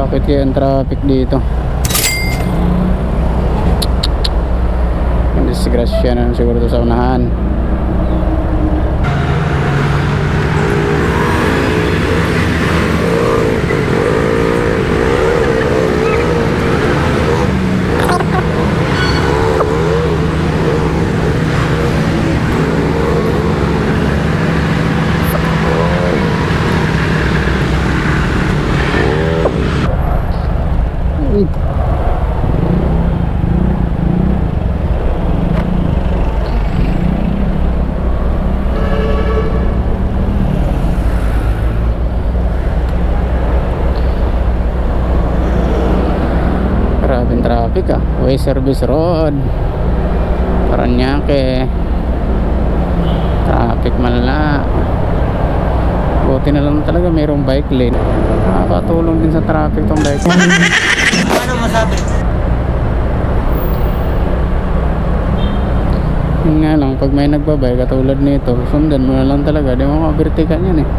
Bakit kaya ang traffic dito? Ang disgrasya na siguro to sa unahan. Grabing traffic ah. Way Service Road, Paranaque, traffic malala. Buti na lang talaga mayroong bike lane. Nakakatulong din sa traffic tong bike lane. Ano masabi? Yun nga lang, pag may nagbabay katulad nito, sundan mo na lang talaga. Di mo makabertikan yan eh.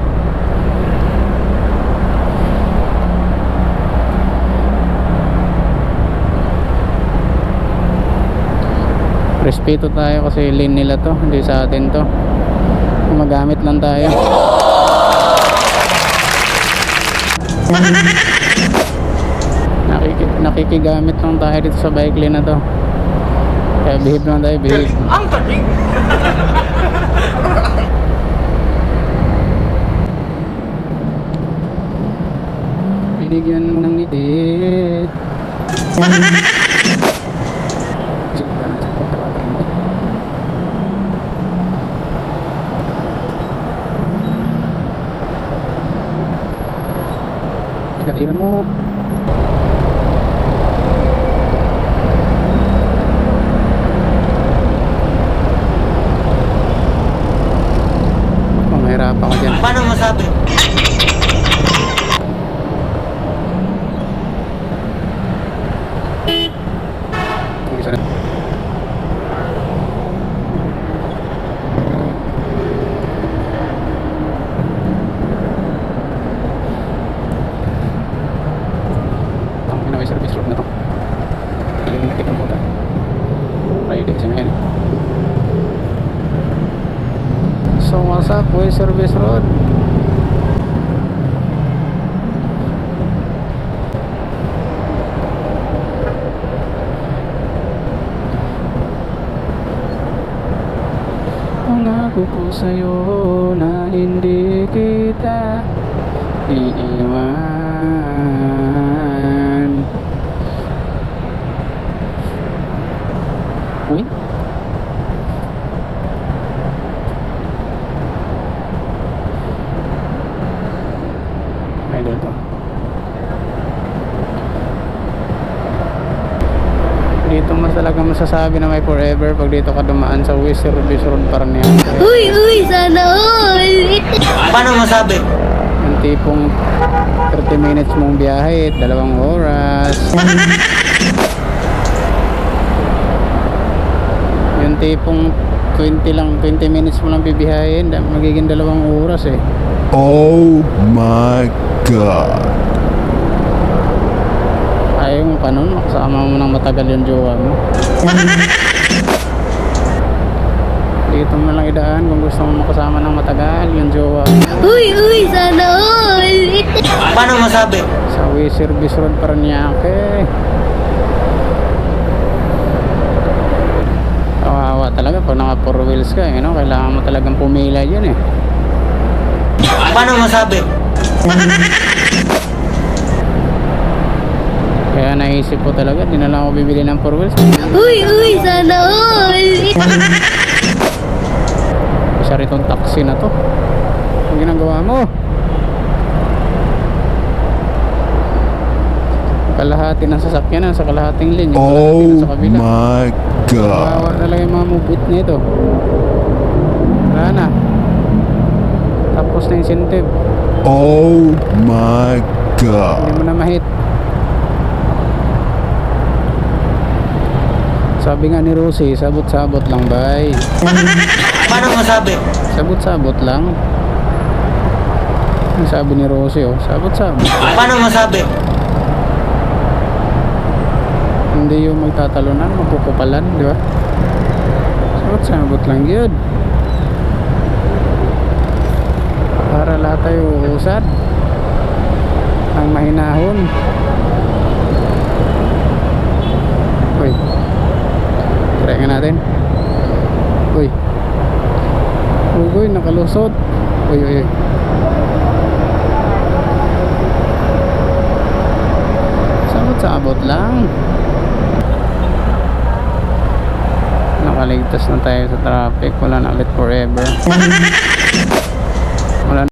Respeto tayo kasi lane nila to, hindi sa atin to. Gumagamit lang tayo. Nakikigamit lang tayo dito sa bike lane na to. Kaya behave lang tayo, behave. Ang galing! Binigyan mo ng ngiti. Katiran mo. Mahirapan ka dyan. Paano masabi? May service road na to. Limited ang puta. Friday siya ngayon. So what's up, way service road? Pangako ko sa'yo na hindi kita iiwan. Uy. Ay, dito. Dito mas talaga masasabi na may forever pag dito ka dumaan sa Way Service Road Paranaque. Uy, sana all! Paano masabi? Yung tipong 30 minutes mong biyahe, 2 oras. Yung tipong 20 minutes mo lang bibiyahin, magiging 2 oras eh. Oh my God. Ayaw mo pa nun, makasama mo ng matagal yung jowa mo. Dito mo lang idaan kung gusto mo makasama ng matagal yung jowa mo. Uy, sana all! Paano masabi? Sa Way Service Road Paranaque. Kawawa talaga pag naka 4 wheels ka, you know, kailangan mo talagang pumila dyan eh. Paano masabi? Kaya naisip ko talaga, di na lang ako bibili ng 4 wheels. Uy, sana all! Isa rin tong taxi na to. Ang ginagawa mo? Kalahati ng sasakyan na sa kalahating lane. Yung kalahati na Oh sa kabila. my God. Kawawa talaga yung mga move it nito. Wala na. Tapos na incentive. Oh my God. Hindi mo na mahit. Sabi nga ni Rosie, sabot-sabot lang bay. Paano masabi? Sabot-sabot lang. Ang sabi ni Rosie, oh, sabot-sabot. Paano masabi? Hindi yung magtatalunan, magkukupalan, di ba? Sabot lang yun. Para lahat tayo uusad. Ang mahinahon. Uy. Try nga natin. Uy. Uy, nakalusot. Uy. Sabot lang. Nakaligtas na tayo sa traffic. Wala na ulit forever.